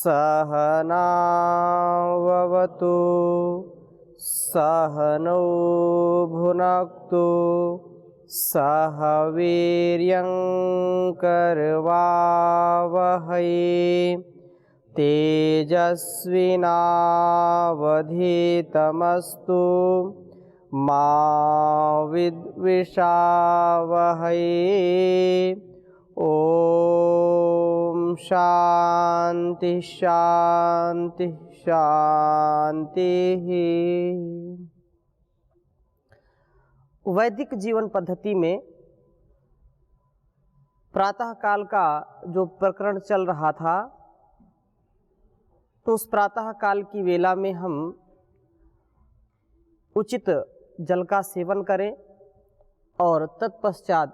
सहनाववतु सहनौ भुनक्तु सह वीर्यं करवावहै तेजस्विनावधीतमस्तु मा विद्विषावहै। ओम शांति शांति शांति। वैदिक जीवन पद्धति में प्रातः काल का जो प्रकरण चल रहा था, तो उस प्रातः काल की वेला में हम उचित जल का सेवन करें और तत्पश्चात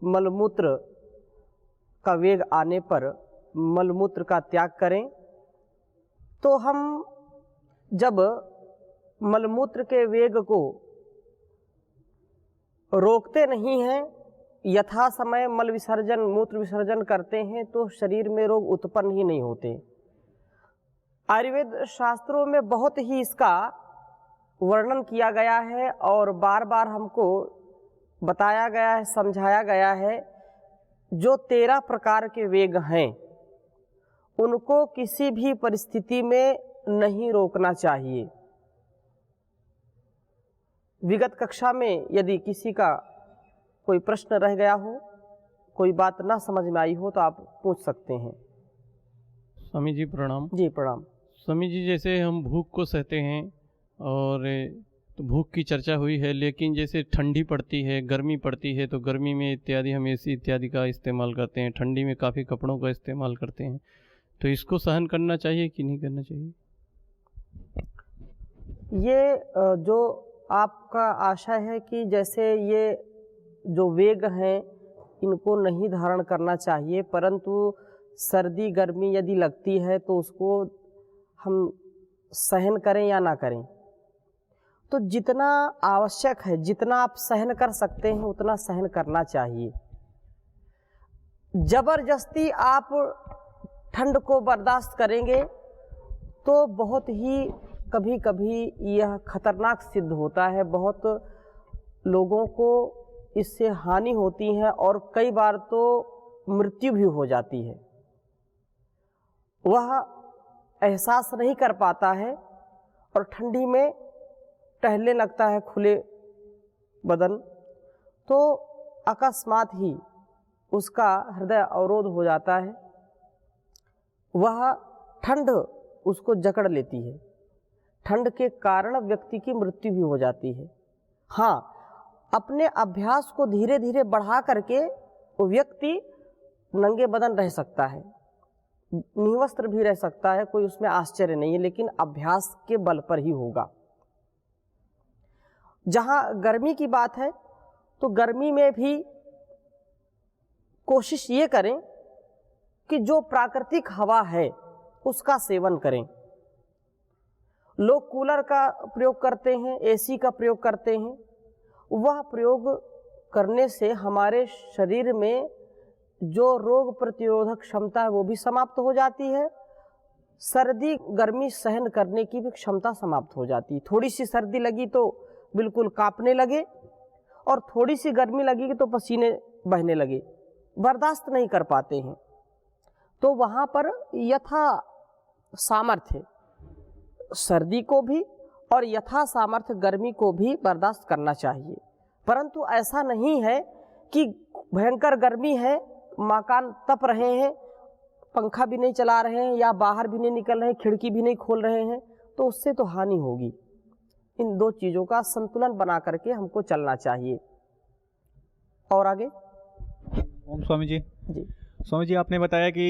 मलमूत्र का वेग आने पर मलमूत्र का त्याग करें। तो हम जब मलमूत्र के वेग को रोकते नहीं हैं, यथा समय मल विसर्जन मूत्र विसर्जन करते हैं, तो शरीर में रोग उत्पन्न ही नहीं होते। आयुर्वेद शास्त्रों में बहुत ही इसका वर्णन किया गया है और बार बार हमको बताया गया है, समझाया गया है। जो 13 प्रकार के वेग हैं, उनको किसी भी परिस्थिति में नहीं रोकना चाहिए। विगत कक्षा में यदि किसी का कोई प्रश्न रह गया हो, कोई बात ना समझ में आई हो, तो आप पूछ सकते हैं। स्वामी जी प्रणाम। जी प्रणाम। स्वामी जी, जैसे हम भूख को सहते हैं और तो भूख की चर्चा हुई है, लेकिन जैसे ठंडी पड़ती है, गर्मी पड़ती है, तो गर्मी में इत्यादि हम एसी इत्यादि का इस्तेमाल करते हैं, ठंडी में काफ़ी कपड़ों का इस्तेमाल करते हैं, तो इसको सहन करना चाहिए कि नहीं करना चाहिए? ये जो आपका आशय है कि जैसे ये जो वेग हैं इनको नहीं धारण करना चाहिए, परंतु सर्दी गर्मी यदि लगती है तो उसको हम सहन करें या ना करें। तो जितना आवश्यक है, जितना आप सहन कर सकते हैं, उतना सहन करना चाहिए। जबरदस्ती आप ठंड को बर्दाश्त करेंगे तो बहुत ही कभी कभी यह खतरनाक सिद्ध होता है। बहुत लोगों को इससे हानि होती है और कई बार तो मृत्यु भी हो जाती है। वह एहसास नहीं कर पाता है और ठंडी में टहलने लगता है खुले बदन, तो अकस्मात ही उसका हृदय अवरोध हो जाता है। वह ठंड उसको जकड़ लेती है, ठंड के कारण व्यक्ति की मृत्यु भी हो जाती है। हाँ, अपने अभ्यास को धीरे धीरे बढ़ा करके वो व्यक्ति नंगे बदन रह सकता है, निवस्त्र भी रह सकता है, कोई उसमें आश्चर्य नहीं है, लेकिन अभ्यास के बल पर ही होगा। जहाँ गर्मी की बात है, तो गर्मी में भी कोशिश ये करें कि जो प्राकृतिक हवा है उसका सेवन करें। लोग कूलर का प्रयोग करते हैं, एसी का प्रयोग करते हैं। वह प्रयोग करने से हमारे शरीर में जो रोग प्रतिरोधक क्षमता है वो भी समाप्त हो जाती है। सर्दी गर्मी सहन करने की भी क्षमता समाप्त हो जाती है। थोड़ी सी सर्दी लगी तो बिल्कुल कांपने लगे और थोड़ी सी गर्मी लगेगी तो पसीने बहने लगे, बर्दाश्त नहीं कर पाते हैं। तो वहाँ पर यथा सामर्थ्य सर्दी को भी और यथा सामर्थ्य गर्मी को भी बर्दाश्त करना चाहिए। परंतु ऐसा नहीं है कि भयंकर गर्मी है, मकान तप रहे हैं, पंखा भी नहीं चला रहे हैं या बाहर भी नहीं निकल रहे हैं, खिड़की भी नहीं खोल रहे हैं, तो उससे तो हानि होगी। इन दो चीज़ों का संतुलन बना करके हमको चलना चाहिए। और आगे। ओम स्वामी जी। जी स्वामी जी, आपने बताया कि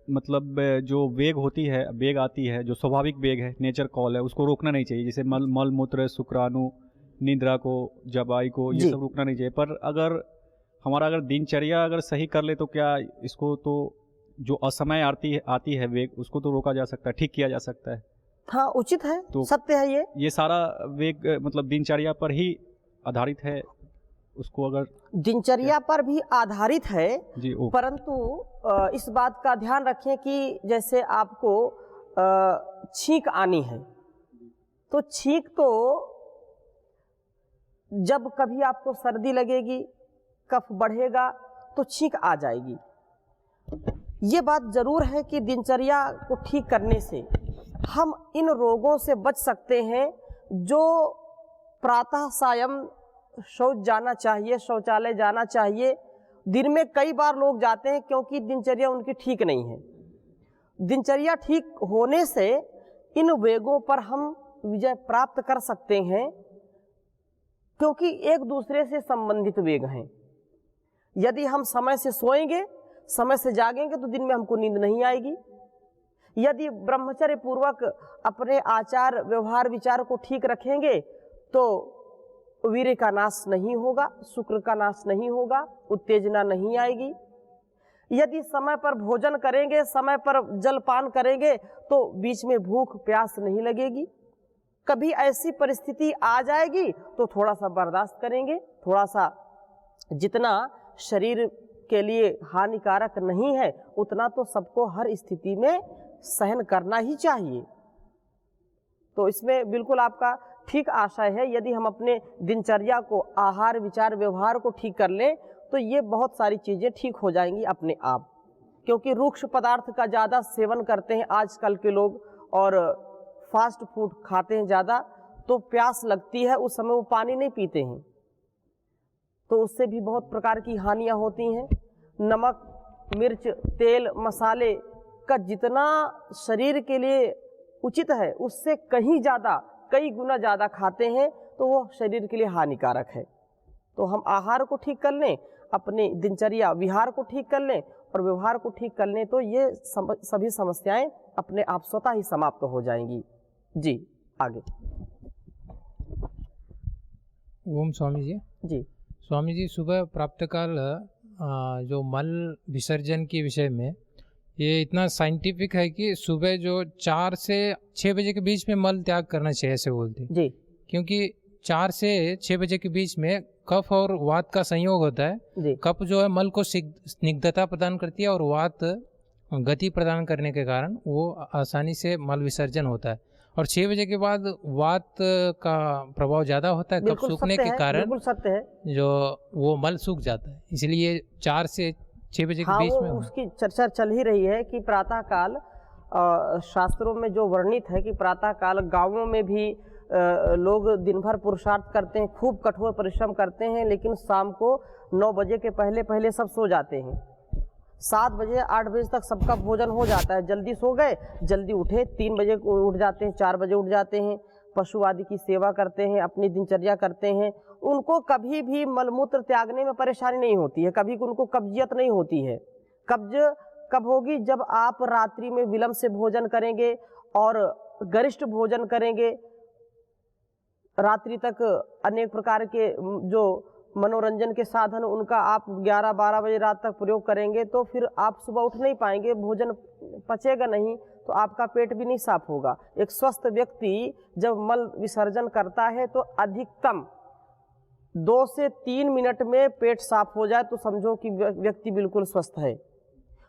मतलब जो वेग होती है, वेग आती है, जो स्वाभाविक वेग है, नेचर कॉल है, उसको रोकना नहीं चाहिए। जैसे मल मूत्र, शुक्राणु, निद्रा को, जबाई को, ये सब रोकना नहीं चाहिए। पर अगर हमारा दिनचर्या अगर सही कर ले तो क्या इसको तो जो असमय आती है वेग, उसको तो रोका जा सकता है, ठीक किया जा सकता है? हाँ, उचित है, तो सत्य है। ये सारा वेग मतलब दिनचर्या पर ही आधारित है। उसको अगर दिनचर्या पर भी आधारित है जी ओ परंतु इस बात का ध्यान रखें कि जैसे आपको छींक आनी है तो छींक तो जब कभी आपको सर्दी लगेगी, कफ बढ़ेगा तो छींक आ जाएगी। ये बात जरूर है कि दिनचर्या को ठीक करने से हम इन रोगों से बच सकते हैं। जो प्रातः सायं शौच जाना चाहिए, शौचालय जाना चाहिए, दिन में कई बार लोग जाते हैं क्योंकि दिनचर्या उनकी ठीक नहीं है। दिनचर्या ठीक होने से इन वेगों पर हम विजय प्राप्त कर सकते हैं क्योंकि एक दूसरे से संबंधित वेग हैं। यदि हम समय से सोएंगे, समय से जागेंगे तो दिन में हमको नींद नहीं आएगी। यदि ब्रह्मचर्य पूर्वक अपने आचार व्यवहार विचार को ठीक रखेंगे तो वीर्य का नाश नहीं होगा, शुक्र का नाश नहीं होगा, उत्तेजना नहीं आएगी। यदि समय पर भोजन करेंगे, समय पर जलपान करेंगे तो बीच में भूख प्यास नहीं लगेगी। कभी ऐसी परिस्थिति आ जाएगी तो थोड़ा सा बर्दाश्त करेंगे, थोड़ा सा जितना शरीर के लिए हानिकारक नहीं है उतना तो सबको हर स्थिति में सहन करना ही चाहिए। तो इसमें बिल्कुल आपका ठीक आशय है। यदि हम अपने दिनचर्या को, आहार विचार व्यवहार को ठीक कर लें तो ये बहुत सारी चीज़ें ठीक हो जाएंगी अपने आप। क्योंकि रूक्ष पदार्थ का ज़्यादा सेवन करते हैं आजकल के लोग और फास्ट फूड खाते हैं ज़्यादा, तो प्यास लगती है, उस समय वो पानी नहीं पीते हैं तो उससे भी बहुत प्रकार की हानियाँ होती हैं। नमक, मिर्च, तेल, मसाले का जितना शरीर के लिए उचित है उससे कहीं ज़्यादा, कई गुना ज़्यादा खाते हैं तो वो शरीर के लिए हानिकारक है। तो हम आहार को ठीक कर लें, अपने दिनचर्या विहार को ठीक कर लें और व्यवहार को ठीक कर लें तो ये सभी समस्याएं अपने आप स्वतः ही समाप्त हो जाएंगी। जी आगे। ओम स्वामी जी। जी स्वामी जी, सुबह प्रातःकाल जो मल विसर्जन के विषय में ये इतना साइंटिफिक है कि सुबह जो 4 से 6 बजे के बीच में मल त्याग करना चाहिए, ऐसे बोलते हैं। जी। क्योंकि 4 से 6 बजे के बीच में कफ और वात का संयोग होता है। जी। कफ जो है मल को स्निग्धता प्रदान करती है और वात गति प्रदान करने के कारण वो आसानी से मल विसर्जन होता है। और 6 बजे के बाद वात का प्रभाव ज़्यादा होता है, कफ सूखने के कारण बिल्कुल सत्य है, जो वो मल सूख जाता है। इसलिए 4 से 6 बजे के बीच में उसकी चर्चा चल ही रही है कि प्रातःकाल शास्त्रों में जो वर्णित है कि प्रातःकाल गांवों में भी लोग दिन भर पुरुषार्थ करते हैं, खूब कठोर परिश्रम करते हैं, लेकिन शाम को 9 बजे के पहले पहले सब सो जाते हैं। 7 बजे 8 बजे तक सबका भोजन हो जाता है, जल्दी सो गए, जल्दी उठे, 3 बजे उठ जाते हैं, 4 बजे उठ जाते हैं, पशु आदि की सेवा करते हैं, अपनी दिनचर्या करते हैं। उनको कभी भी मलमूत्र त्यागने में परेशानी नहीं होती है, कभी उनको कब्जियत नहीं होती है। कब्ज कब होगी? जब आप रात्रि में विलंब से भोजन करेंगे और गरिष्ठ भोजन करेंगे, रात्रि तक अनेक प्रकार के जो मनोरंजन के साधन उनका आप 11-12 बजे रात तक प्रयोग करेंगे तो फिर आप सुबह उठ नहीं पाएंगे, भोजन पचेगा नहीं तो आपका पेट भी नहीं साफ होगा। एक स्वस्थ व्यक्ति जब मल विसर्जन करता है तो अधिकतम 2 से 3 मिनट में पेट साफ हो जाए तो समझो कि व्यक्ति बिल्कुल स्वस्थ है।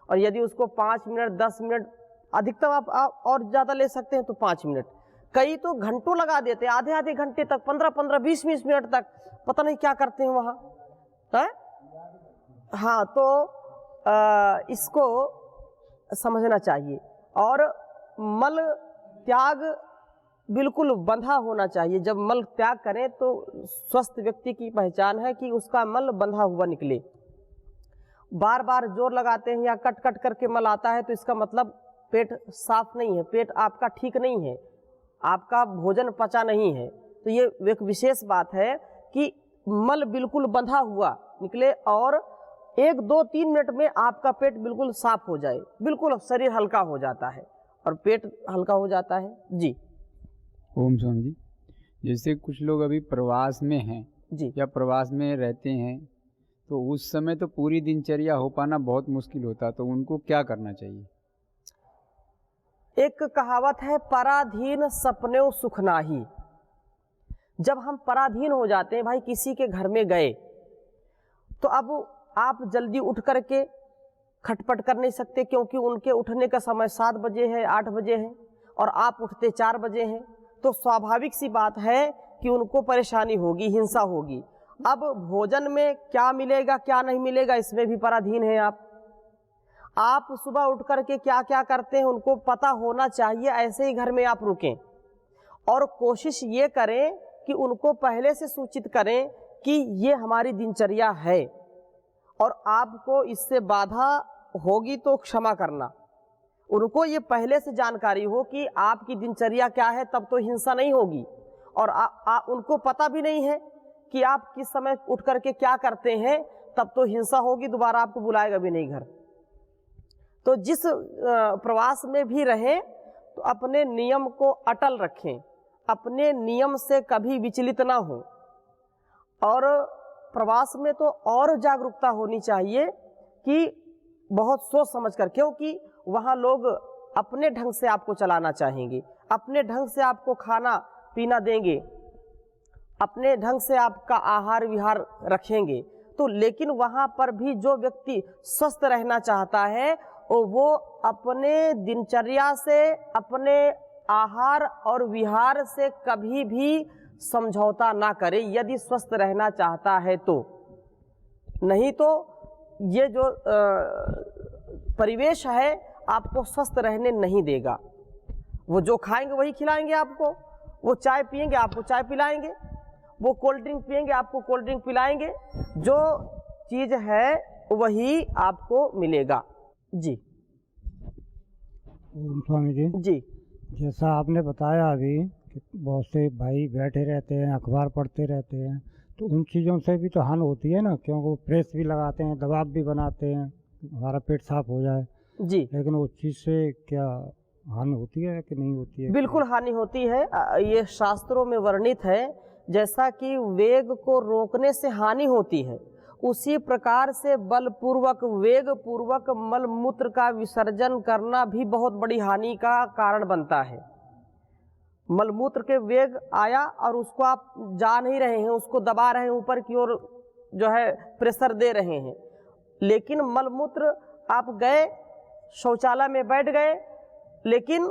और यदि उसको 5 मिनट 10 मिनट, अधिकतम आप और ज़्यादा ले सकते हैं तो 5 मिनट, कई तो घंटों लगा देते हैं, आधे आधे घंटे तक, 15-15, 20-20 मिनट तक, पता नहीं क्या करते हैं वहाँ है? हाँ, तो इसको समझना चाहिए। और मल त्याग बिल्कुल बंधा होना चाहिए। जब मल त्याग करें तो स्वस्थ व्यक्ति की पहचान है कि उसका मल बंधा हुआ निकले। बार बार जोर लगाते हैं या कट कट करके मल आता है तो इसका मतलब पेट साफ नहीं है, पेट आपका ठीक नहीं है, आपका भोजन पचा नहीं है। तो ये एक विशेष बात है कि मल बिल्कुल बंधा हुआ निकले और 1, 2, 3 मिनट में आपका पेट बिल्कुल साफ हो जाए, बिल्कुल शरीर हल्का हो जाता है और पेट हल्का हो जाता है। जी ओम स्वामी जी। जैसे कुछ लोग अभी प्रवास में हैं जी या प्रवास में रहते हैं तो उस समय तो पूरी दिनचर्या हो पाना बहुत मुश्किल होता, तो उनको क्या करना चाहिए? एक कहावत है, पराधीन सपने सुख नाही। जब हम पराधीन हो जाते हैं, भाई किसी के घर में गए तो अब आप जल्दी उठ करके खटपट कर नहीं सकते, क्योंकि उनके उठने का समय 7 बजे है, 8 बजे है और आप उठते 4 बजे हैं। तो स्वाभाविक सी बात है कि उनको परेशानी होगी, हिंसा होगी। अब भोजन में क्या मिलेगा क्या नहीं मिलेगा, इसमें भी पराधीन हैं आप सुबह उठ करके क्या क्या करते हैं उनको पता होना चाहिए। ऐसे ही घर में आप रुकें और कोशिश ये करें कि उनको पहले से सूचित करें कि ये हमारी दिनचर्या है और आपको इससे बाधा होगी तो क्षमा करना। उनको ये पहले से जानकारी हो कि आपकी दिनचर्या क्या है, तब तो हिंसा नहीं होगी। और उनको पता भी नहीं है कि आप किस समय उठ करके क्या करते हैं, तब तो हिंसा होगी, दोबारा आपको बुलाएगा भी नहीं घर। तो जिस प्रवास में भी रहें तो अपने नियम को अटल रखें, अपने नियम से कभी विचलित ना हो। और प्रवास में तो और जागरूकता होनी चाहिए कि बहुत सोच समझ कर, क्योंकि वहाँ लोग अपने ढंग से आपको चलाना चाहेंगे, अपने ढंग से आपको खाना पीना देंगे, अपने ढंग से आपका आहार विहार रखेंगे। तो लेकिन वहाँ पर भी जो व्यक्ति स्वस्थ रहना चाहता है वो अपने दिनचर्या से, अपने आहार और विहार से कभी भी समझौता ना करे, यदि स्वस्थ रहना चाहता है तो। नहीं तो ये जो परिवेश है आपको स्वस्थ रहने नहीं देगा। वो जो खाएंगे वही खिलाएंगे आपको, वो चाय पिएंगे आपको चाय पिलाएंगे, वो कोल्ड ड्रिंक पिएंगे आपको कोल्ड ड्रिंक पिलाएंगे। जो चीज़ है वही आपको मिलेगा। जी स्वामी जी, जी जैसा आपने बताया अभी कि बहुत से भाई बैठे रहते हैं, अखबार पढ़ते रहते हैं, तो उन चीज़ों से भी तो हानि होती है ना, क्योंकि वो प्रेस भी लगाते हैं, दबाव भी बनाते हैं, हमारा पेट साफ हो जाए। जी लेकिन उस चीज़ से क्या हानि होती है कि नहीं होती है? बिल्कुल हानि होती है। ये शास्त्रों में वर्णित है। जैसा कि वेग को रोकने से हानि होती है, उसी प्रकार से बलपूर्वक वेग पूर्वक मल मूत्र का विसर्जन करना भी बहुत बड़ी हानि का कारण बनता है। मलमूत्र के वेग आया और उसको आप जा नहीं रहे हैं, उसको दबा रहे हैं, ऊपर की ओर जो है प्रेशर दे रहे हैं। लेकिन मलमूत्र आप गए, शौचालय में बैठ गए, लेकिन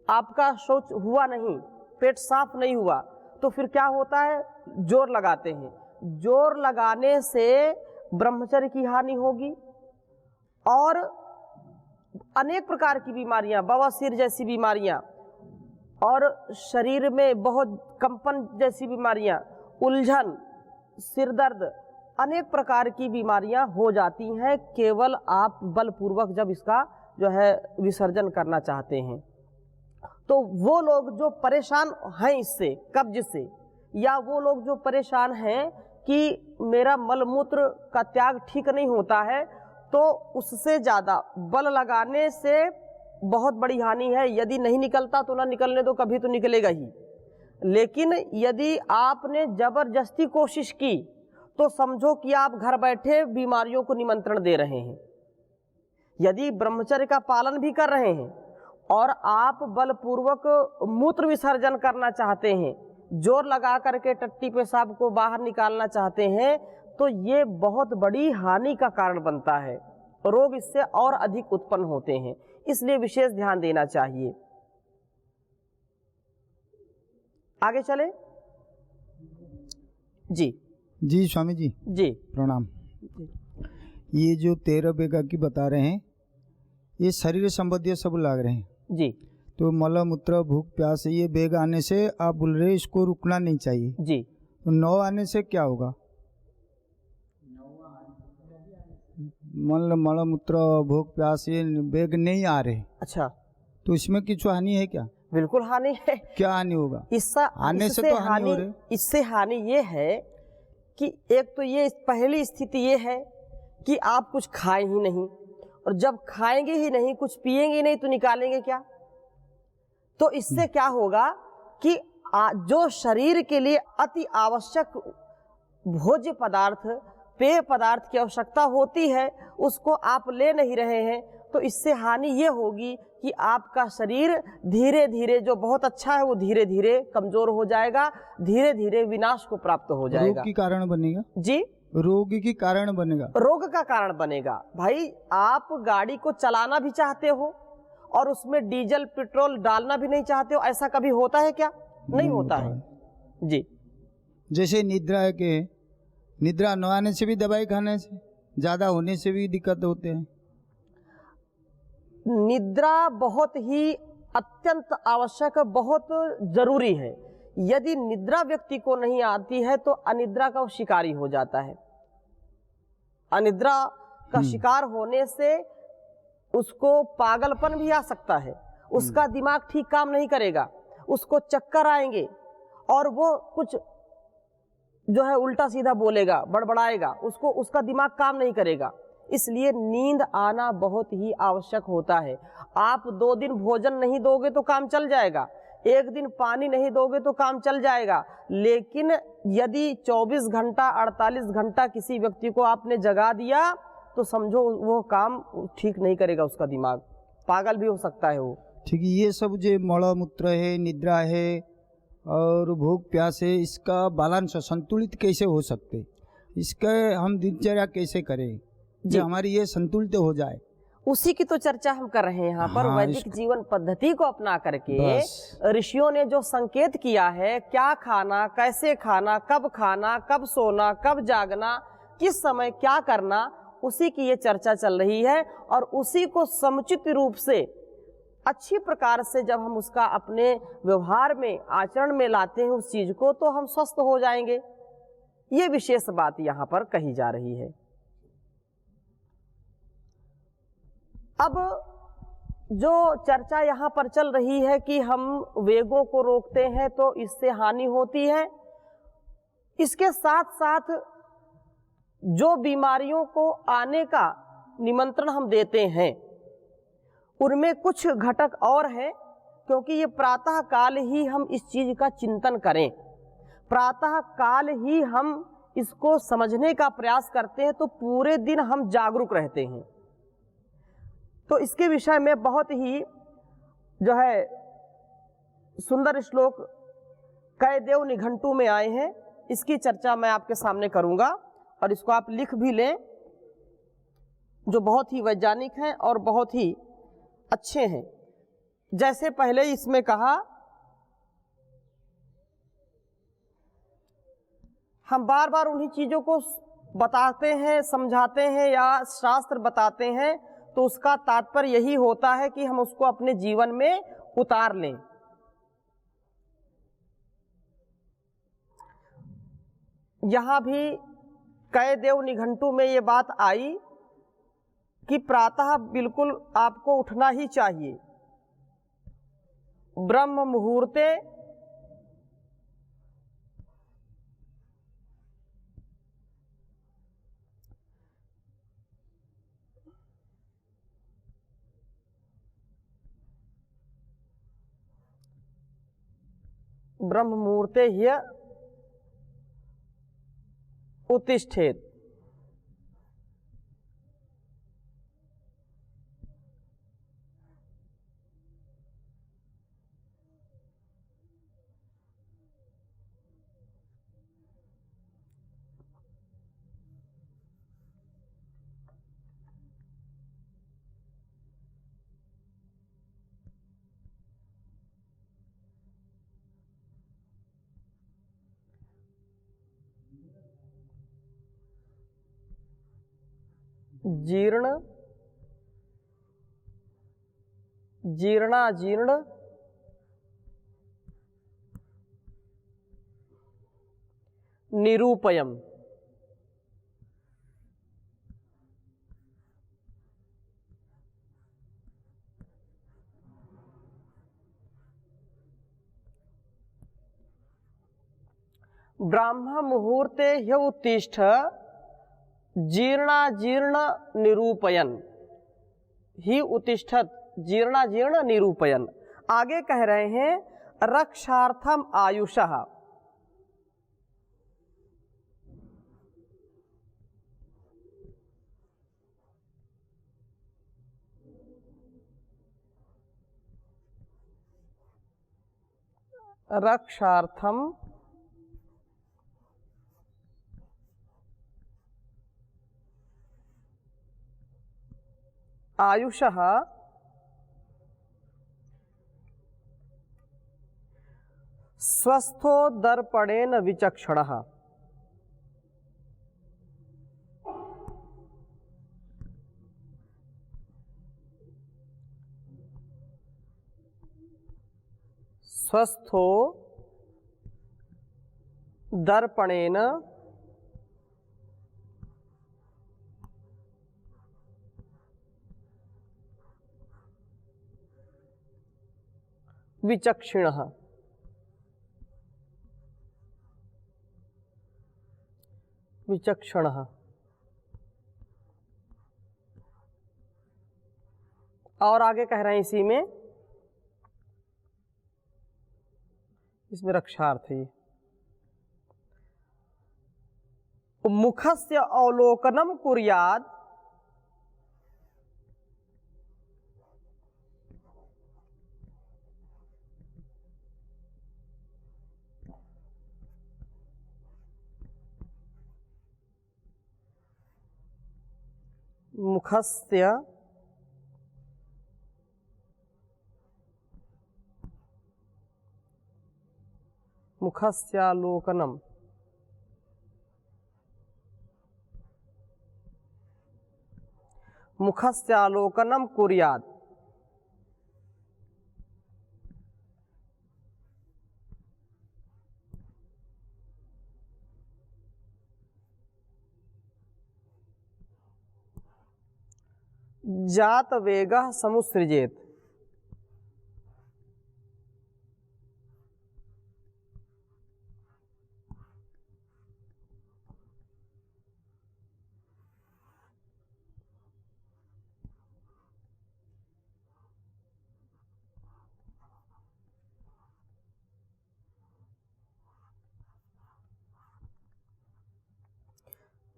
आपका शौच हुआ नहीं, पेट साफ नहीं हुआ, तो फिर क्या होता है, जोर लगाते हैं। जोर लगाने से ब्रह्मचर्य की हानि होगी और अनेक प्रकार की बीमारियां, बवासीर जैसी बीमारियां और शरीर में बहुत कंपन जैसी बीमारियां, उलझन, सिर दर्द, अनेक प्रकार की बीमारियां हो जाती हैं केवल आप बलपूर्वक जब इसका जो है विसर्जन करना चाहते हैं। तो वो लोग जो परेशान हैं इससे, कब्ज से, या वो लोग जो परेशान हैं कि मेरा मलमूत्र का त्याग ठीक नहीं होता है, तो उससे ज़्यादा बल लगाने से बहुत बड़ी हानि है। यदि नहीं निकलता तो ना निकलने दो, कभी तो निकलेगा ही। लेकिन यदि आपने ज़बरदस्ती कोशिश की तो समझो कि आप घर बैठे बीमारियों को निमंत्रण दे रहे हैं। यदि ब्रह्मचर्य का पालन भी कर रहे हैं और आप बलपूर्वक मूत्र विसर्जन करना चाहते हैं, जोर लगा करके टट्टी पेशाब को बाहर निकालना चाहते हैं, तो ये बहुत बड़ी हानि का कारण बनता है। रोग इससे और अधिक उत्पन्न होते हैं, इसलिए विशेष ध्यान देना चाहिए। आगे चले। जी जी स्वामी जी, जी प्रणाम। ये जो 13 वेगा की बता रहे हैं, ये शरीर संबंधी सब लग रहे हैं। जी तो मल मूत्र भूख प्यास, ये वेग आने से आप बोल रहे हैं इसको रुकना नहीं चाहिए। जी तो 9 आने से क्या होगा? मल मूत्र भूख प्यास ये वेग नहीं आ रहे, अच्छा, तो इसमें कुछ हानि है क्या? बिल्कुल हानि है। क्या हानि होगा? आने से तो हानि हो रही। इससे हानि ये है कि एक तो ये पहली स्थिति ये है कि आप कुछ खाए ही नहीं, और जब खाएंगे ही नहीं, कुछ पिएंगे ही नहीं, तो निकालेंगे क्या? तो इससे क्या होगा कि जो शरीर के लिए अति आवश्यक भोज्य पदार्थ, पेय पदार्थ की आवश्यकता होती है, उसको आप ले नहीं रहे हैं। तो इससे हानि ये होगी कि आपका शरीर धीरे धीरे, जो बहुत अच्छा है वो धीरे धीरे कमजोर हो जाएगा, धीरे धीरे विनाश को प्राप्त हो जाएगा। रोग की कारण बनेगा। जी रोग की कारण बनेगा। रोग का कारण बनेगा। भाई आप गाड़ी को चलाना भी चाहते हो और उसमें डीजल पेट्रोल डालना भी नहीं चाहते हो, ऐसा कभी होता है क्या? नहीं होता है जी। जैसे निद्रा है कि निद्रा न आने से भी दवाई खाने से, ज़्यादा होने से भी दिक्कत होते हैं। निद्रा बहुत ही अत्यंत आवश्यक, बहुत जरूरी है। यदि निद्रा व्यक्ति को नहीं आती है तो अनिद्रा का वो शिकारी हो जाता है। अनिद्रा का शिकार होने से उसको पागलपन भी आ सकता है, उसका दिमाग ठीक काम नहीं करेगा, उसको चक्कर आएंगे और वो कुछ जो है उल्टा सीधा बोलेगा, बड़बड़ाएगा, उसको उसका दिमाग काम नहीं करेगा। इसलिए नींद आना बहुत ही आवश्यक होता है। आप 2 दिन भोजन नहीं दोगे तो काम चल जाएगा, 1 दिन पानी नहीं दोगे तो काम चल जाएगा, लेकिन यदि 24 घंटा 48 घंटा किसी व्यक्ति को आपने जगा दिया तो समझो वो काम ठीक नहीं करेगा, उसका दिमाग पागल भी हो सकता है वो। ठीक है, ये सब जो मल मूत्र है, निद्रा है और भूख प्यास है, इसका बैलेंस संतुलित कैसे हो सकते, इसका हम दिनचर्या कैसे करें जो हमारी ये संतुलित हो जाए, उसी की तो चर्चा हम कर रहे हैं यहाँ पर। हाँ, वैदिक जीवन पद्धति को अपना करके ऋषियों ने जो संकेत किया है, क्या खाना, कैसे खाना, कब सोना, कब जागना, किस समय क्या करना, उसी की ये चर्चा चल रही है। और उसी को समुचित रूप से अच्छी प्रकार से जब हम उसका अपने व्यवहार में, आचरण में लाते हैं उस चीज को, तो हम स्वस्थ हो जाएंगे। ये विशेष बात यहाँ पर कही जा रही है। अब जो चर्चा यहाँ पर चल रही है कि हम वेगों को रोकते हैं तो इससे हानि होती है, इसके साथ साथ जो बीमारियों को आने का निमंत्रण हम देते हैं उनमें कुछ घटक और हैं, क्योंकि ये प्रातः काल ही हम इस चीज का चिंतन करें, प्रातः काल ही हम इसको समझने का प्रयास करते हैं तो पूरे दिन हम जागरूक रहते हैं। तो इसके विषय में बहुत ही जो है सुंदर श्लोक कयदेव निघंटू में आए हैं, इसकी चर्चा मैं आपके सामने करूंगा और इसको आप लिख भी लें, जो बहुत ही वैज्ञानिक हैं और बहुत ही अच्छे हैं। जैसे पहले इसमें कहा, हम बार बार उन्हीं चीजों को बताते हैं, समझाते हैं या शास्त्र बताते हैं, तो उसका तात्पर्य यही होता है कि हम उसको अपने जीवन में उतार लें। यहां भी कयदेव निघंटू में ये बात आई कि प्रातः बिल्कुल आपको उठना ही चाहिए, ब्रह्म मुहूर्ते ब्रह्म मुहूर्ते ह्य उत्तिष्ठेत। जीर्ण जीर्णाजीर्ण निरूपयम्। ब्राह्म मुहूर्ते ह्य उत्तिष्ठ जीर्णाजीर्ण निरूपयन्, ही उत्तिष्ठत जीर्णाजीर्ण निरूपयन्। आगे कह रहे हैं रक्षार्थम आयुषः, रक्षार्थम आयुषः स्वस्थो दर्पणेन विचक्षणः। स्वस्थो दर्पणेन विचक्षणः। विचक्षणः। और आगे कह रहे हैं इसी में, इसमें रक्षार्थ है। मुखस्य अवलोकनम कुर्याद मुखस्य मुखस्यालोकनम मुखस्यालोकनम कुर्याद। जात वेगः समुत्सृजेत।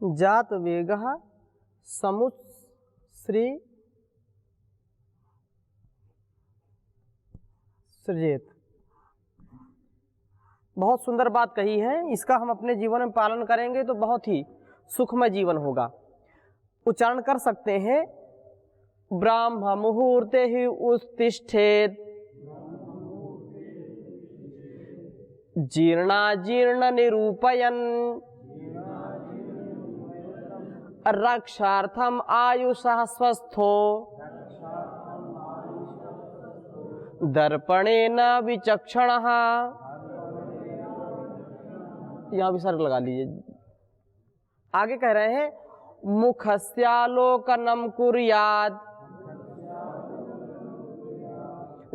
जात वेगः समुत्सृजेत। बहुत सुंदर बात कही है। इसका हम अपने जीवन में पालन करेंगे तो बहुत ही सुखमय जीवन होगा। उच्चारण कर सकते हैं, ब्राह्म मुहूर्ते ही उत्तिष्ठेत जीर्णाजीर्ण निरूपयन् रक्षार्थम आयुषः स्वस्थो दर्पणेन विचक्षणः। यहाँ विसर्ग लगा लीजिए। आगे कह रहे हैं, मुखस्यालोकनम कुर्याद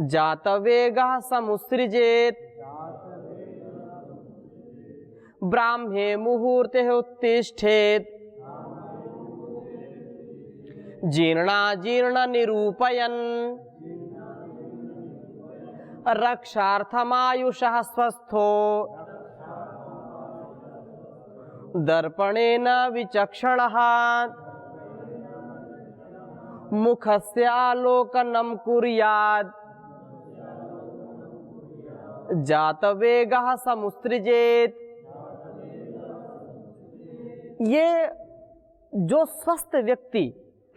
जातवेगः समुत्सृजेत ब्राह्मे मुहूर्ते उत्तिष्ठेत जीर्णाजीर्ण निरूपयन् रक्षार्थमायुषः स्वस्थो दर्पणेन विचक्षणः मुखस्यालोकनम कुर्याद जातवेगः समुत्सृजेत। ये जो स्वस्थ व्यक्ति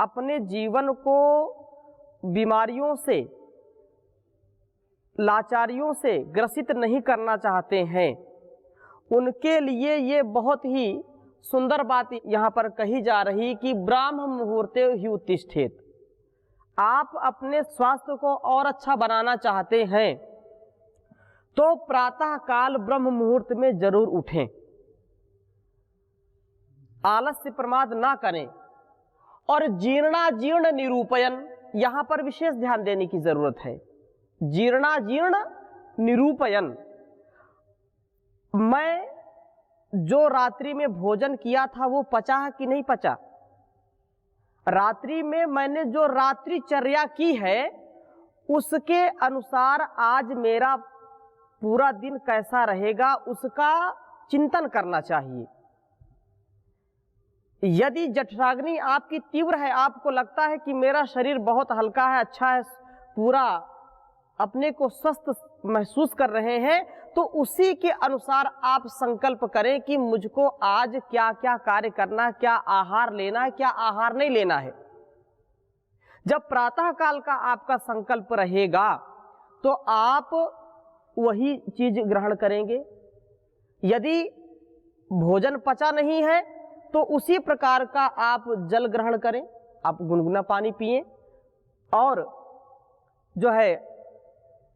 अपने जीवन को बीमारियों से, लाचारियों से ग्रसित नहीं करना चाहते हैं, उनके लिए ये बहुत ही सुंदर बात यहाँ पर कही जा रही कि ब्राह्म मुहूर्ते ही उत्तिष्ठेत। आप अपने स्वास्थ्य को और अच्छा बनाना चाहते हैं तो प्रातः काल ब्रह्म मुहूर्त में जरूर उठें, आलस्य प्रमाद ना करें। और जीर्णाजीर्ण निरूपयन, यहां पर विशेष ध्यान देने की जरूरत है। जीर्णाजीर्ण निरूपयन, मैं जो रात्रि में भोजन किया था वो पचा कि नहीं पचा, रात्रि में मैंने जो रात्रिचर्या की है उसके अनुसार आज मेरा पूरा दिन कैसा रहेगा उसका चिंतन करना चाहिए। यदि जठराग्नि आपकी तीव्र है, आपको लगता है कि मेरा शरीर बहुत हल्का है, अच्छा है, पूरा अपने को स्वस्थ महसूस कर रहे हैं, तो उसी के अनुसार आप संकल्प करें कि मुझको आज क्या क्या कार्य करना है, क्या आहार लेना है, क्या आहार नहीं लेना है। जब प्रातः काल का आपका संकल्प रहेगा तो आप वही चीज ग्रहण करेंगे। यदि भोजन पचा नहीं है तो उसी प्रकार का आप जल ग्रहण करें, आप गुनगुना पानी पिएं और जो है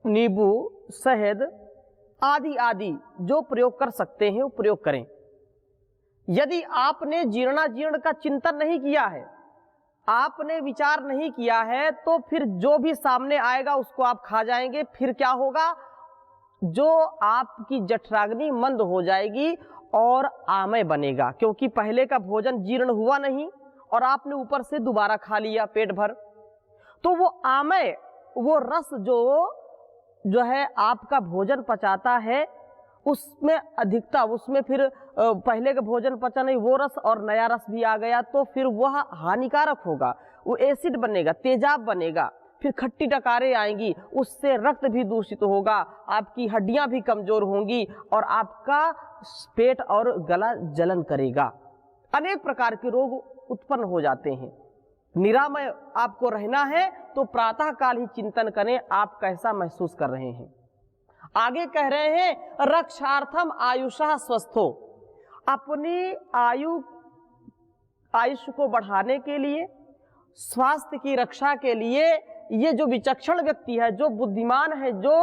नींबू, शहद आदि आदि जो प्रयोग कर सकते हैं वो प्रयोग करें। यदि आपने जीर्णाजीर्ण का चिंतन नहीं किया है, आपने विचार नहीं किया है, तो फिर जो भी सामने आएगा उसको आप खा जाएंगे। फिर क्या होगा, जो आपकी जठराग्नि मंद हो जाएगी और आमय बनेगा, क्योंकि पहले का भोजन जीर्ण हुआ नहीं और आपने ऊपर से दोबारा खा लिया पेट भर। तो वो आमय, वो रस जो है आपका भोजन पचाता है, उसमें अधिकता, उसमें फिर पहले का भोजन पचा नहीं, वो रस और नया रस भी आ गया तो फिर वह हानिकारक होगा, वो एसिड बनेगा, तेजाब बनेगा, फिर खट्टी डकारें आएंगी, उससे रक्त भी दूषित होगा, आपकी हड्डियां भी कमजोर होंगी और आपका पेट और गला जलन करेगा, अनेक प्रकार के रोग उत्पन्न हो जाते हैं। निरामय आपको रहना है तो प्रातः काल ही चिंतन करें आप कैसा महसूस कर रहे हैं। आगे कह रहे हैं रक्षार्थम आयुषा स्वस्थो, अपनी आयुष्य को बढ़ाने के लिए, स्वास्थ्य की रक्षा के लिए, ये जो विचक्षण व्यक्ति है, जो बुद्धिमान है, जो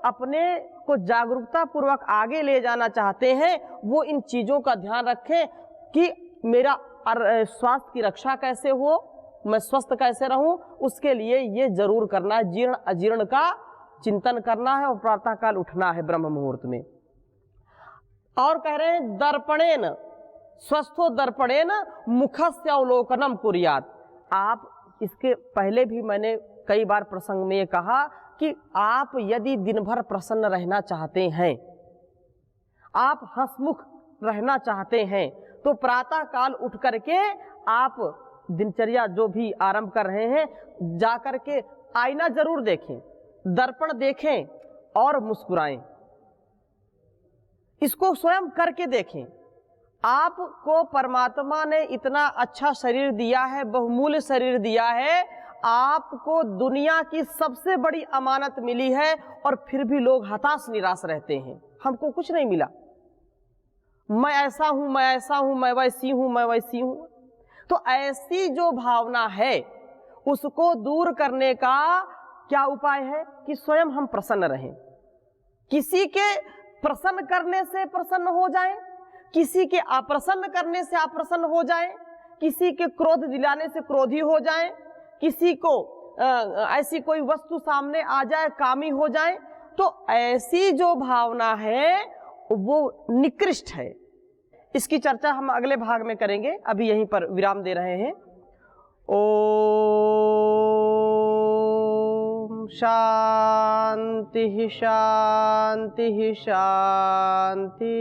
अपने को जागरूकता पूर्वक आगे ले जाना चाहते हैं, वो इन चीजों का ध्यान रखें कि मेरा स्वास्थ्य की रक्षा कैसे हो, मैं स्वस्थ कैसे रहूं। उसके लिए ये जरूर करना है, जीर्ण अजीर्ण का चिंतन करना है और प्रातः काल उठना है ब्रह्म मुहूर्त में। और कह रहे हैं दर्पणेन स्वस्थो दर्पणेन मुखस्य अवलोकनम कुर्यात। आप इसके पहले भी मैंने कई बार प्रसंग में ये कहा कि आप यदि दिन भर प्रसन्न रहना चाहते हैं, आप हंसमुख रहना चाहते हैं, तो प्रातः काल उठ करके आप दिनचर्या जो भी आरंभ कर रहे हैं, जाकर के आईना जरूर देखें, दर्पण देखें और मुस्कुराएं। इसको स्वयं करके देखें। आपको परमात्मा ने इतना अच्छा शरीर दिया है, बहुमूल्य शरीर दिया है, आपको दुनिया की सबसे बड़ी अमानत मिली है और फिर भी लोग हताश निराश रहते हैं, हमको कुछ नहीं मिला, मैं ऐसा हूं, मैं ऐसा हूं, मैं वैसी हूं, मैं वैसी हूं। तो ऐसी जो भावना है उसको दूर करने का क्या उपाय है कि स्वयं हम प्रसन्न रहें। किसी के प्रसन्न करने से प्रसन्न हो जाएं, किसी के अप्रसन्न करने से अप्रसन्न हो जाएं, किसी के क्रोध दिलाने से क्रोधी हो जाएं, किसी को ऐसी कोई वस्तु सामने आ जाए कामी हो जाए, तो ऐसी जो भावना है वो निकृष्ट है। इसकी चर्चा हम अगले भाग में करेंगे, अभी यहीं पर विराम दे रहे हैं। ओम शांति शांति शांति।